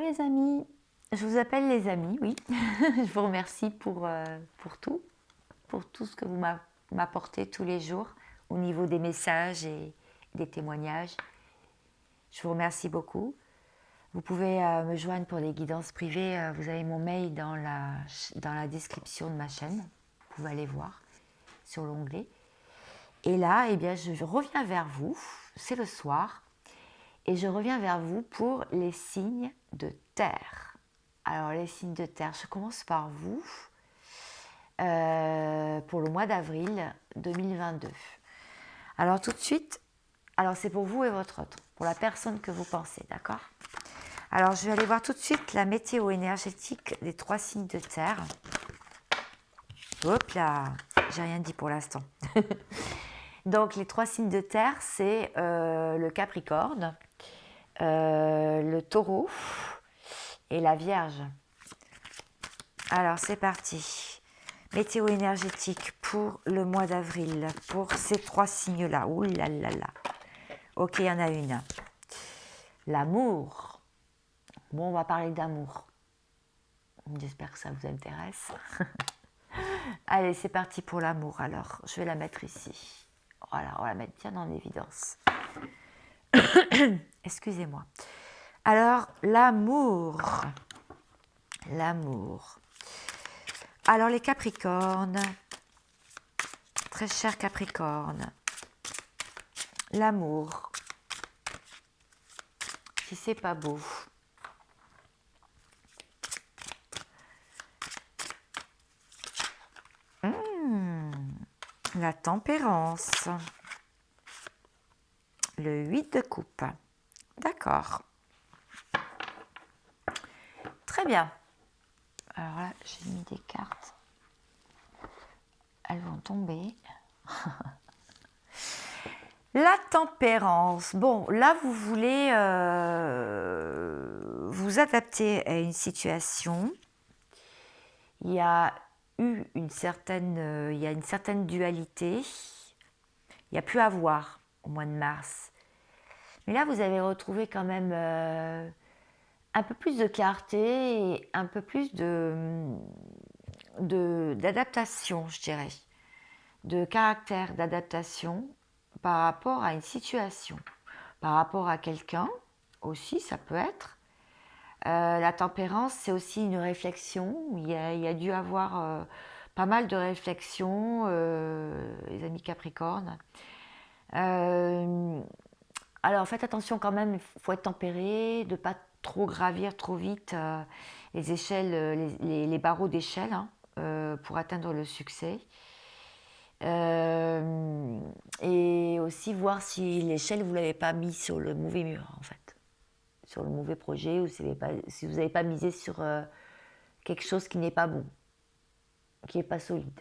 les amis, je vous appelle les amis, oui. Je vous remercie pour tout ce que vous m'apportez tous les jours au niveau des messages et des témoignages. Je vous remercie beaucoup. Vous pouvez me joindre pour des guidances privées. Vous avez mon mail dans la description de ma chaîne. Vous pouvez aller voir sur l'onglet. Et là, eh bien, je reviens vers vous. C'est le soir. Et je reviens vers vous pour les signes de terre. Alors, les signes de terre, je commence par vous pour le mois d'avril 2022. Alors, tout de suite, c'est pour vous et votre autre, pour la personne que vous pensez, d'accord? Alors, je vais aller voir tout de suite la météo énergétique des 3 signes de terre. Hop là, j'ai rien dit pour l'instant. Donc, les 3 signes de terre, c'est le Capricorne, le Taureau et la Vierge. Alors, c'est parti. Météo énergétique pour le mois d'avril, pour ces 3 signes-là. Ouh là là là. Ok, il y en a une. L'amour. Bon, on va parler d'amour. J'espère que ça vous intéresse. Allez, c'est parti pour l'amour. Alors, je vais la mettre ici. Voilà, on va la mettre bien en évidence. Excusez-moi. Alors, l'amour. L'amour. Alors, les Capricornes. Très cher Capricorne. L'amour. Si c'est pas beau. La tempérance. Le 8 de coupe. D'accord. Très bien. Alors là, j'ai mis des cartes. Elles vont tomber. La tempérance. Bon, là, vous voulez vous adapter à une situation. Il y a eu une certaine dualité. Il n'y a plus à voir au mois de mars. Mais là, vous avez retrouvé quand même un peu plus de clarté et un peu plus d'adaptation, je dirais. De caractère d'adaptation par rapport à une situation. Par rapport à quelqu'un aussi, ça peut être. La tempérance, c'est aussi une réflexion. Il y a dû avoir pas mal de réflexions, les amis Capricornes. Alors faites attention quand même, il faut être tempéré, de ne pas trop gravir trop vite les échelles, les barreaux d'échelle pour atteindre le succès. Et aussi voir si l'échelle, vous ne l'avez pas mis sur le mauvais mur, en fait. Sur le mauvais projet, ou si vous n'avez pas misé sur quelque chose qui n'est pas bon, qui n'est pas solide.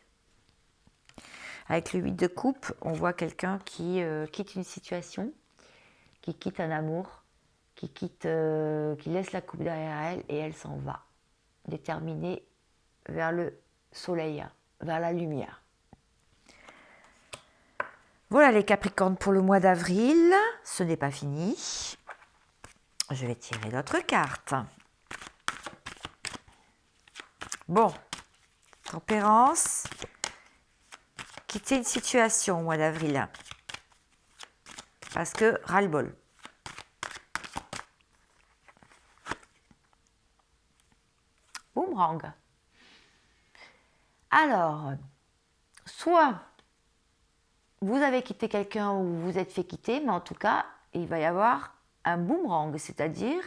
Avec le 8 de coupe, on voit quelqu'un qui quitte une situation, qui quitte un amour, qui laisse la coupe derrière elle et elle s'en va, déterminée vers le soleil, vers la lumière. Voilà les Capricornes pour le mois d'avril. Ce n'est pas fini. Je vais tirer d'autres cartes. Bon, tempérance. Quitter une situation au mois d'avril. Parce que ras-le-bol. Boomerang. Alors, soit vous avez quitté quelqu'un ou vous vous êtes fait quitter, mais en tout cas, il va y avoir un boomerang, c'est-à-dire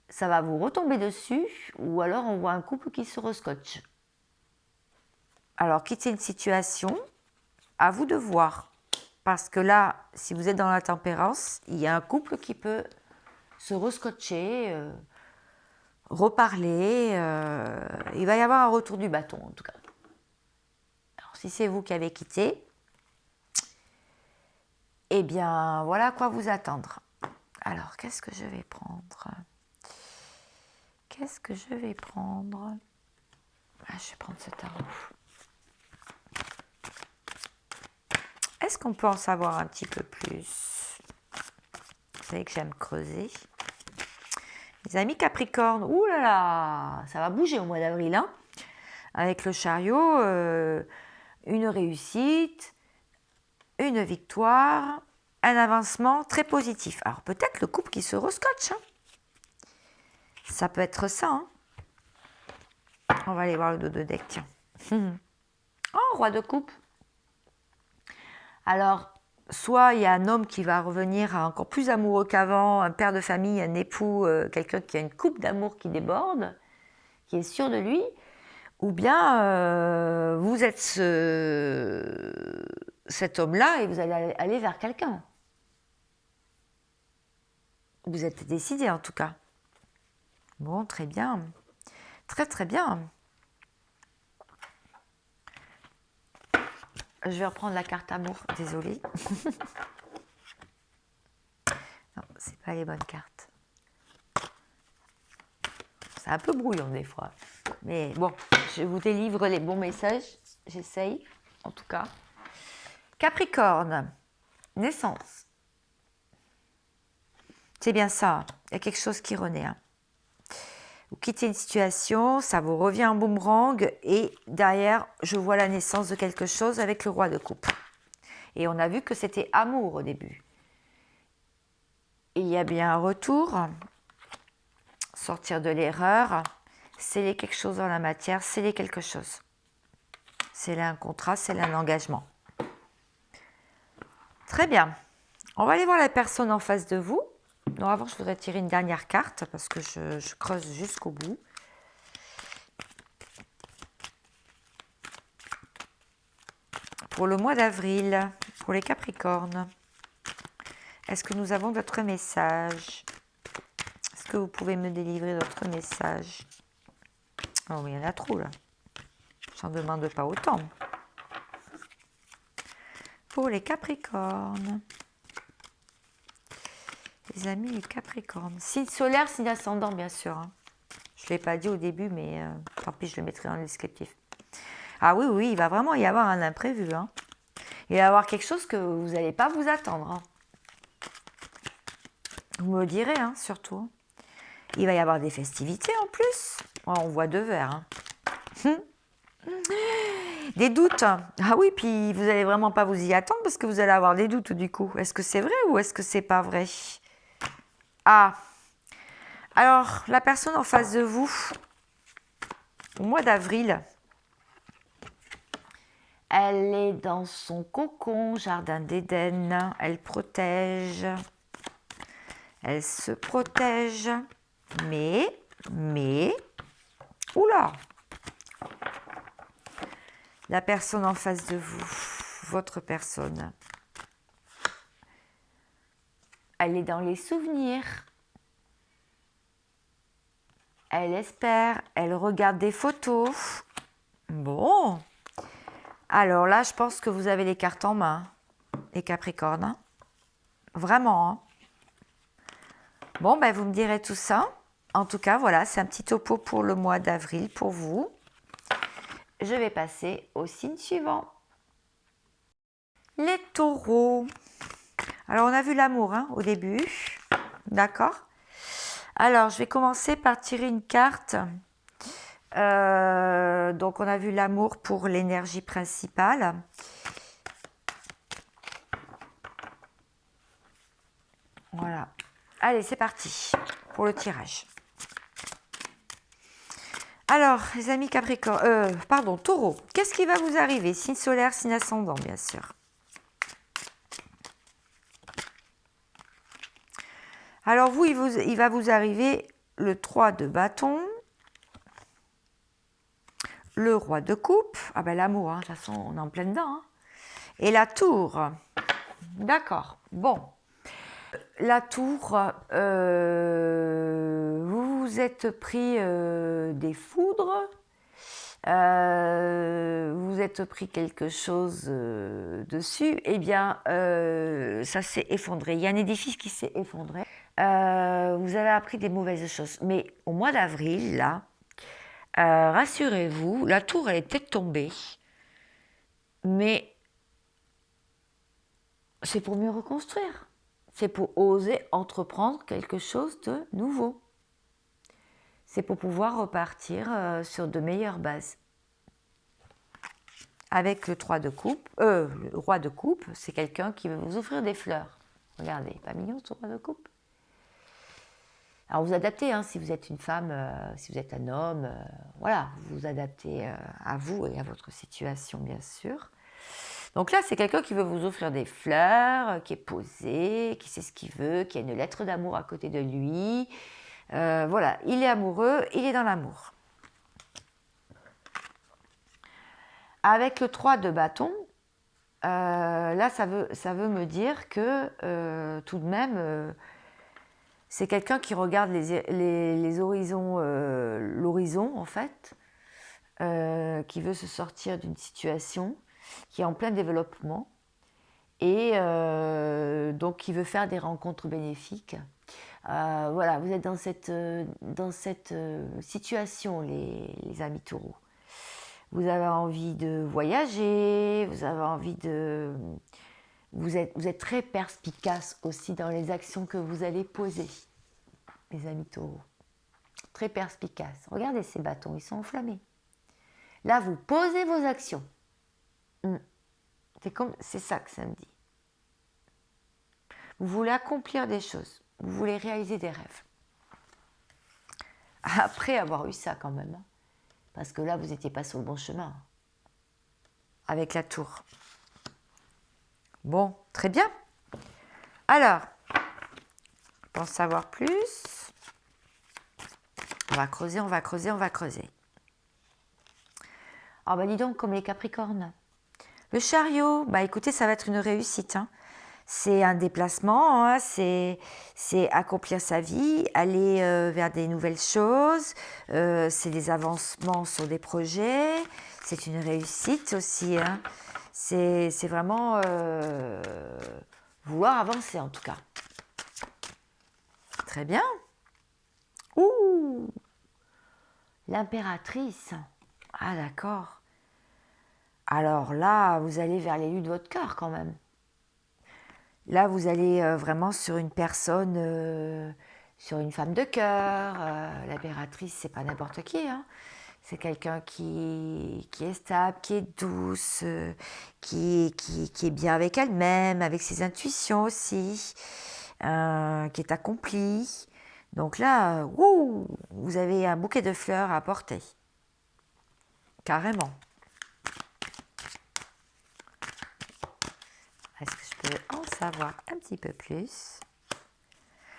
ça va vous retomber dessus, ou alors on voit un couple qui se rescotche. Alors, quitter une situation, à vous de voir. Parce que là, si vous êtes dans la tempérance, il y a un couple qui peut se rescotcher, reparler. Il va y avoir un retour du bâton, en tout cas. Alors, si c'est vous qui avez quitté, eh bien, voilà à quoi vous attendre. Alors, qu'est-ce que je vais prendre? Qu'est-ce que je vais prendre? Je vais prendre ce tarot. Est-ce qu'on peut en savoir un petit peu plus? Vous savez que j'aime creuser. Les Les amis Capricorne, ouh là là, ça va bouger au mois d'avril, hein. Avec le chariot, une réussite, une victoire, un avancement très positif. Alors peut-être le couple qui se rescotche, hein. Ça peut être ça, hein. On va aller voir le dos de deck, tiens. Oh, roi de coupe. Alors, soit il y a un homme qui va revenir encore plus amoureux qu'avant, un père de famille, un époux, quelqu'un qui a une coupe d'amour qui déborde, qui est sûr de lui, ou bien vous êtes cet homme-là et vous allez aller vers quelqu'un. Vous êtes décidé en tout cas. Bon, très bien. Très très bien. Je vais reprendre la carte amour, désolée. Non, c'est pas les bonnes cartes. C'est un peu brouillon des fois. Mais bon, je vous délivre les bons messages. J'essaye, en tout cas. Capricorne, naissance. C'est bien ça. Il y a quelque chose qui renaît. Hein. Vous quittez une situation, ça vous revient en boomerang. Et derrière, je vois la naissance de quelque chose avec le roi de coupe. Et on a vu que c'était amour au début. Et il y a bien un retour. Sortir de l'erreur. Sceller quelque chose dans la matière. Sceller quelque chose. Sceller un contrat, sceller un engagement. Très bien. On va aller voir la personne en face de vous. Non, avant, je voudrais tirer une dernière carte parce que je creuse jusqu'au bout. Pour le mois d'avril, pour les Capricornes, est-ce que nous avons d'autres messages? Est-ce que vous pouvez me délivrer d'autres messages? Oh, mais il y en a trop là. J'en demande pas autant. Pour les Capricornes. Les amis, les Capricornes. Signe solaire, signe ascendant, bien sûr. Hein. Je ne l'ai pas dit au début, mais tant pis, je le mettrai dans le descriptif. Ah oui, oui, il va vraiment y avoir un imprévu. Hein. Il va y avoir quelque chose que vous n'allez pas vous attendre. Hein. Vous me direz, hein, surtout. Il va y avoir des festivités en plus. Oh, on voit deux verres. Hein. Des doutes. Ah oui, puis vous n'allez vraiment pas vous y attendre parce que vous allez avoir des doutes du coup. Est-ce que c'est vrai ou est-ce que c'est pas vrai? Ah, alors la personne en face de vous, au mois d'avril, elle est dans son cocon, jardin d'Éden, elle protège, elle se protège, mais, oula, la personne en face de vous, votre personne, elle est dans les souvenirs. Elle espère, elle regarde des photos. Bon. Alors là, je pense que vous avez les cartes en main, les Capricornes. Hein. Vraiment. Hein. Bon, ben vous me direz tout ça. En tout cas, voilà, c'est un petit topo pour le mois d'avril pour vous. Je vais passer au signe suivant. Les taureaux. Alors, on a vu l'amour hein, au début. D'accord. Alors, je vais commencer par tirer une carte. Donc, on a vu l'amour pour l'énergie principale. Voilà. Allez, c'est parti pour le tirage. Alors, les amis Capricorne, Taureau, qu'est-ce qui va vous arriver? Signe solaire, signe ascendant, bien sûr. Alors vous, il va vous arriver le 3 de bâton, le roi de coupe, ah ben l'amour, hein, de toute façon on est en plein dedans, hein. Et la tour, d'accord, bon. La tour, vous vous êtes pris des foudres, vous êtes pris quelque chose dessus, eh bien ça s'est effondré, il y a un édifice qui s'est effondré. Vous avez appris des mauvaises choses. Mais au mois d'avril, là, rassurez-vous, la tour, elle est peut-être tombée. Mais c'est pour mieux reconstruire. C'est pour oser entreprendre quelque chose de nouveau. c'est pour pouvoir repartir sur de meilleures bases. Avec le 3 de coupe, le roi de coupe, c'est quelqu'un qui veut vous offrir des fleurs. Regardez, pas mignon ce roi de coupe. Alors vous adaptez, hein, si vous êtes une femme, si vous êtes un homme, voilà, vous vous adaptez à vous et à votre situation, bien sûr. Donc là, c'est quelqu'un qui veut vous offrir des fleurs, qui est posé, qui sait ce qu'il veut, qui a une lettre d'amour à côté de lui. Voilà, il est amoureux, il est dans l'amour. Avec le 3 de bâton, là, ça veut me dire que tout de même, c'est quelqu'un qui regarde les horizons, l'horizon en fait, qui veut se sortir d'une situation qui est en plein développement et donc qui veut faire des rencontres bénéfiques. Voilà, vous êtes dans cette situation, les amis taureaux. Vous avez envie de voyager, vous avez envie de... Vous êtes très perspicace aussi dans les actions que vous allez poser, les amis taureaux. Très perspicace. Regardez ces bâtons, ils sont enflammés. Là, vous posez vos actions. C'est ça que ça me dit. Vous voulez accomplir des choses. Vous voulez réaliser des rêves. Après avoir eu ça quand même. Parce que là, vous n'étiez pas sur le bon chemin. Avec la tour. Bon, très bien. Alors, pour en savoir plus, on va creuser, on va creuser, on va creuser. Ah bah dis donc, comme les Capricornes. Le chariot, bah écoutez, ça va être une réussite. Hein. C'est un déplacement, hein, c'est accomplir sa vie, aller vers des nouvelles choses, c'est des avancements sur des projets, c'est une réussite aussi. Hein. C'est vraiment vouloir avancer en tout cas. Très bien. Ouh, l'impératrice. Ah d'accord. Alors là, vous allez vers l'élu de votre cœur quand même. Là, vous allez vraiment sur une personne, sur une femme de cœur. L'impératrice, c'est pas n'importe qui. Hein. C'est quelqu'un qui est stable, qui est douce, qui est bien avec elle-même, avec ses intuitions aussi, qui est accomplie. Donc là, vous avez un bouquet de fleurs à porter. Carrément. Est-ce que je peux en savoir un petit peu plus?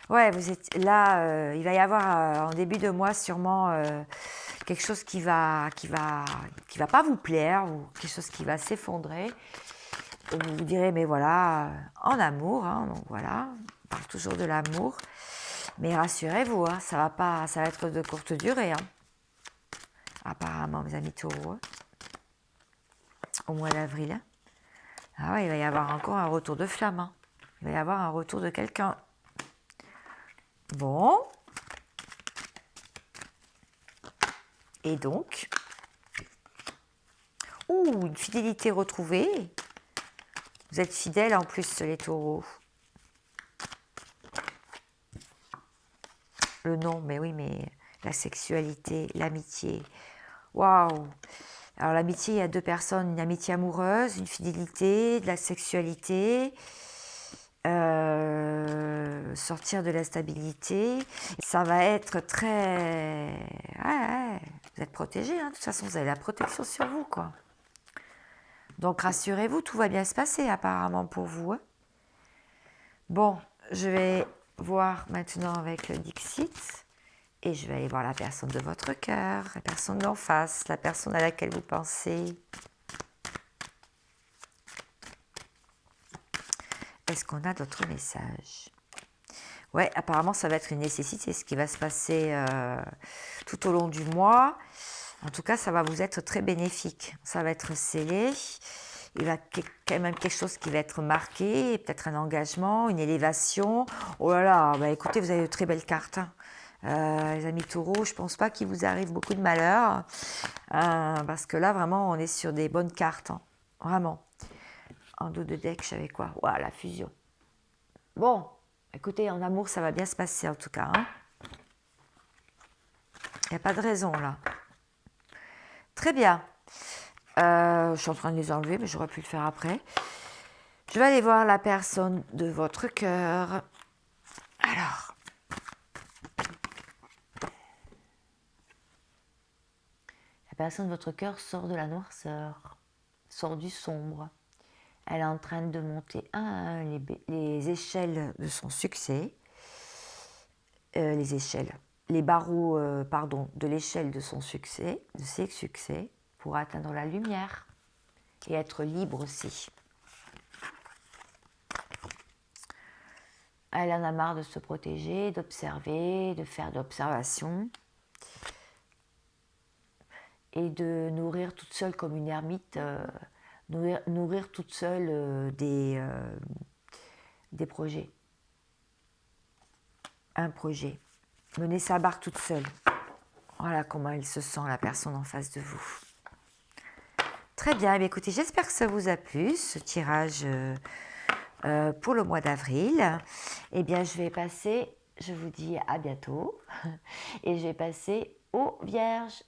Ouais, vous êtes là, il va y avoir en début de mois sûrement quelque chose qui va pas vous plaire ou quelque chose qui va s'effondrer. Vous vous direz, mais voilà, en amour, hein, donc voilà, on parle toujours de l'amour. Mais rassurez-vous, hein, ça va être de courte durée. Hein. Apparemment, mes amis taureaux, hein, au mois d'avril. Hein. Ah ouais, il va y avoir encore un retour de flamme. Hein. Il va y avoir un retour de quelqu'un. Bon. Et donc, une fidélité retrouvée. Vous êtes fidèles en plus, les taureaux. Le nom, mais oui, mais la sexualité, l'amitié. Waouh! Alors l'amitié, il y a deux personnes, une amitié amoureuse, une fidélité, de la sexualité, sortir de la stabilité. Ça va être très... Ouais, vous êtes protégés, hein. De toute façon, vous avez la protection sur vous, quoi. Donc rassurez-vous, tout va bien se passer apparemment pour vous. Hein. Bon, je vais voir maintenant avec le Dixit. Et je vais aller voir la personne de votre cœur, la personne d'en face, la personne à laquelle vous pensez. Est-ce qu'on a d'autres messages? Ouais, apparemment, ça va être une nécessité, ce qui va se passer tout au long du mois. En tout cas, ça va vous être très bénéfique. Ça va être scellé. Il va quand même quelque chose qui va être marqué, peut-être un engagement, une élévation. Oh là là, bah écoutez, vous avez de très belles cartes. Hein. Les amis taureaux, je ne pense pas qu'il vous arrive beaucoup de malheur, parce que là, vraiment, on est sur des bonnes cartes. Hein. Vraiment. En dos de deck, je savais quoi? Ouah, la fusion. Bon, écoutez, en amour, ça va bien se passer en tout cas. Hein. n'y a pas de raison là. Très bien. Je suis en train de les enlever, mais j'aurais pu le faire après. Je vais aller voir la personne de votre cœur. Alors. La personne de votre cœur sort de la noirceur, sort du sombre. Elle est en train de monter un à un les échelles de son succès. Les barreaux, de l'échelle de son succès, de ses succès, pour atteindre la lumière et être libre aussi. Elle en a marre de se protéger, d'observer, de faire d'observation et de nourrir toute seule comme une ermite, nourrir toute seule des projets. Un projet. Mener sa barque toute seule. Voilà comment elle se sent, la personne en face de vous. Très bien, écoutez, j'espère que ça vous a plu, ce tirage pour le mois d'avril. Eh bien, je vous dis à bientôt, et je vais passer aux Vierges.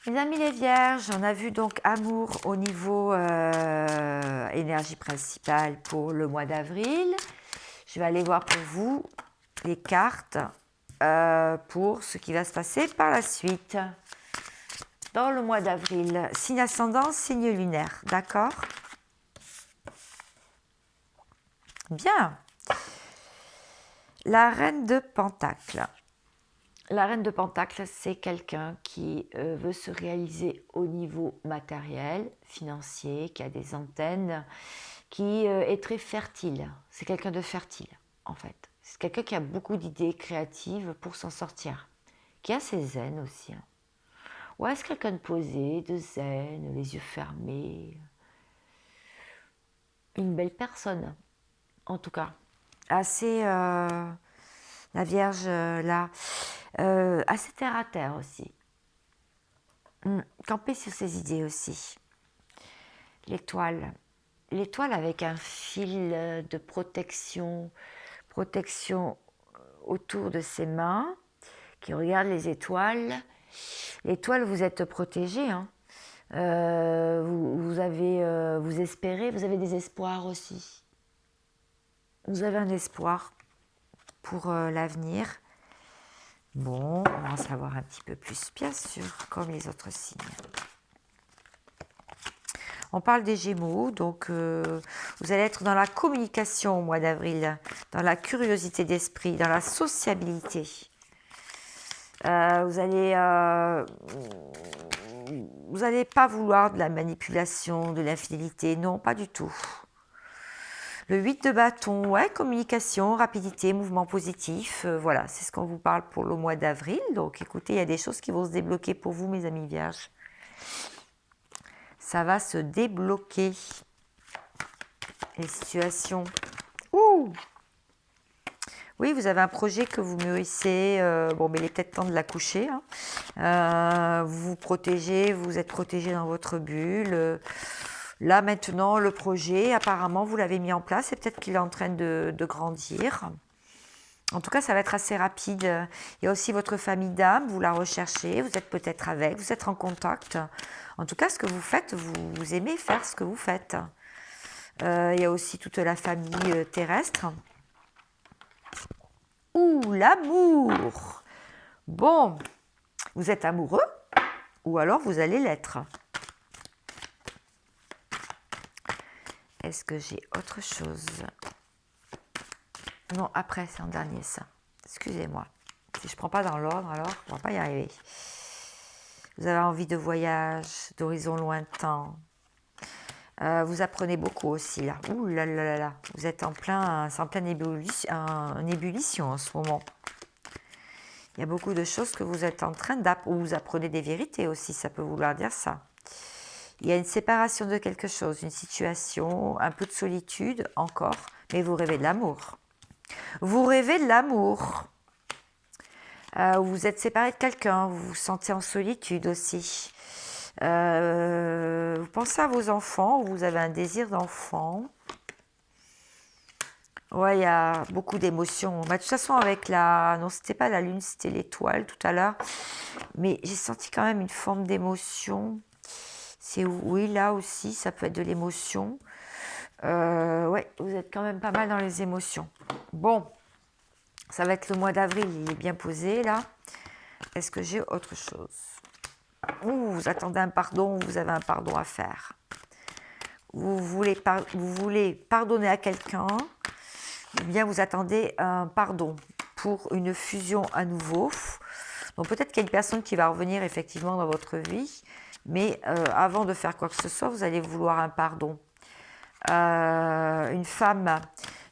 Mes amis les Vierges, on a vu donc amour au niveau énergie principale pour le mois d'avril. Je vais aller voir pour vous les cartes pour ce qui va se passer par la suite. Dans le mois d'avril, signe ascendant, signe lunaire, d'accord? Bien. La reine de Pentacles. La reine de Pentacles, c'est quelqu'un qui veut se réaliser au niveau matériel, financier, qui a des antennes, qui est très fertile. C'est quelqu'un de fertile, en fait. C'est quelqu'un qui a beaucoup d'idées créatives pour s'en sortir, qui a assez zen aussi. Ouais, c'est quelqu'un de posé, de zen, les yeux fermés. Une belle personne, en tout cas. Assez, la Vierge, là, assez terre à terre aussi. Camper sur ses idées aussi. L'étoile. L'étoile avec un fil de protection autour de ses mains, qui regarde les étoiles. L'étoile, vous êtes protégé, hein. Vous espérez, vous avez des espoirs aussi. Vous avez un espoir pour l'avenir. Bon, on va en savoir un petit peu plus, bien sûr, comme les autres signes. On parle des Gémeaux, donc vous allez être dans la communication au mois d'avril, dans la curiosité d'esprit, dans la sociabilité. Vous allez pas vouloir de la manipulation, de l'infidélité, non, pas du tout. Le 8 de bâton, ouais, communication, rapidité, mouvement positif, voilà, c'est ce qu'on vous parle pour le mois d'avril. Donc écoutez, il y a des choses qui vont se débloquer pour vous, mes amis Vierges. Ça va se débloquer. Les situations. Ouh! Oui, vous avez un projet que vous mûrissez. Bon, mais il est peut-être temps de l'accoucher. Hein. Vous vous protégez, vous êtes protégé dans votre bulle. Là, maintenant, le projet, apparemment, vous l'avez mis en place et peut-être qu'il est en train de grandir. En tout cas, ça va être assez rapide. Il y a aussi votre famille d'âme, vous la recherchez, vous êtes peut-être avec, vous êtes en contact. En tout cas, ce que vous faites, vous aimez faire ce que vous faites. Il y a aussi toute la famille terrestre. Ouh, l'amour! Bon, vous êtes amoureux ou alors vous allez l'être. Est-ce que j'ai autre chose? Non, après, c'est en dernier, ça. Excusez-moi. Si je ne prends pas dans l'ordre, alors on ne va pas y arriver. Vous avez envie de voyage, d'horizons lointains. Vous apprenez beaucoup aussi, là. Ouh là là là là. Vous êtes en pleine ébullition en ce moment. Il y a beaucoup de choses que vous êtes en train d'apprendre. Vous apprenez des vérités aussi, ça peut vouloir dire ça. Il y a une séparation de quelque chose, une situation, un peu de solitude encore, mais vous rêvez de l'amour. Vous rêvez de l'amour. Vous êtes séparé de quelqu'un, vous vous sentez en solitude aussi. Vous pensez à vos enfants, vous avez un désir d'enfant. Ouais, il y a beaucoup d'émotions. Bah, de toute façon, avec la... Non, c'était pas la lune, c'était l'étoile tout à l'heure. Mais j'ai senti quand même une forme d'émotion. C'est oui, là aussi, ça peut être de l'émotion. Ouais, vous êtes quand même pas mal dans les émotions. Bon, ça va être le mois d'avril, il est bien posé là. Est-ce que j'ai autre chose? Ouh, vous attendez un pardon, vous avez un pardon à faire. Vous voulez pardonner à quelqu'un, ou bien vous attendez un pardon pour une fusion à nouveau. Donc peut-être qu'il y a une personne qui va revenir effectivement dans votre vie, mais avant de faire quoi que ce soit, vous allez vouloir un pardon. Une femme,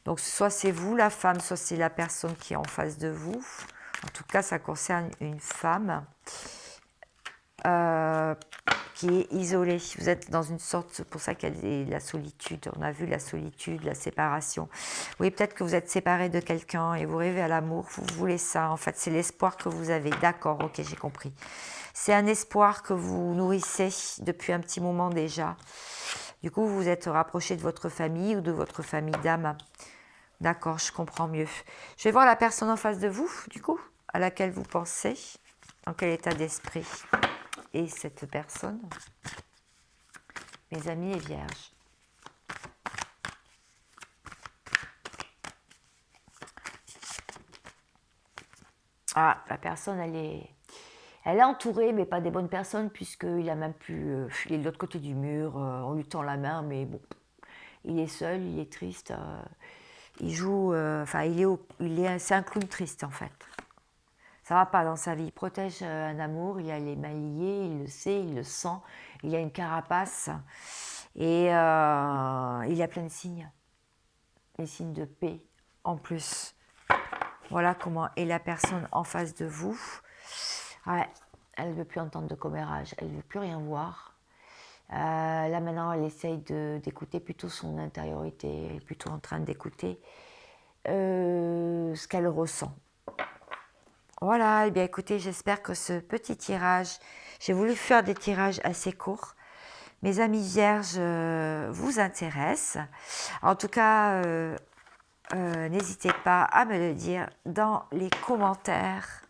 donc soit c'est vous la femme, soit c'est la personne qui est en face de vous. En tout cas, ça concerne une femme qui est isolée. Vous êtes dans une sorte, c'est pour ça qu'il y a la solitude. On a vu la solitude, la séparation. Oui, peut-être que vous êtes séparé de quelqu'un et vous rêvez à l'amour. Vous voulez ça. En fait, c'est l'espoir que vous avez. D'accord, ok, j'ai compris. C'est un espoir que vous nourrissez depuis un petit moment déjà. Du coup, vous vous êtes rapproché de votre famille ou de votre famille d'âme. D'accord, je comprends mieux. Je vais voir la personne en face de vous, du coup, à laquelle vous pensez, dans quel état d'esprit est cette personne. Mes amis et vierges. Ah, la personne, elle est entourée, mais pas des bonnes personnes, puisqu'il a même plus... il est de l'autre côté du mur, on lui tend la main, mais bon, il est seul, il est triste. Il joue... Enfin, c'est un clown triste, en fait. Ça va pas dans sa vie. Il protège un amour, il a les mains liées, il le sait, il le sent, il a une carapace et il a plein de signes. Les signes de paix en plus. Voilà comment est la personne en face de vous. Ouais, elle ne veut plus entendre de commérage, elle ne veut plus rien voir. Là maintenant, elle essaye d'écouter plutôt son intériorité, elle est plutôt en train d'écouter ce qu'elle ressent. Voilà, eh bien écoutez, j'espère que ce petit tirage, j'ai voulu faire des tirages assez courts. Mes amis vierges vous intéressent. En tout cas, n'hésitez pas à me le dire dans les commentaires.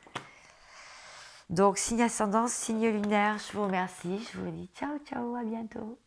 Donc, signe ascendant, signe lunaire, je vous remercie. Je vous dis ciao, ciao, à bientôt.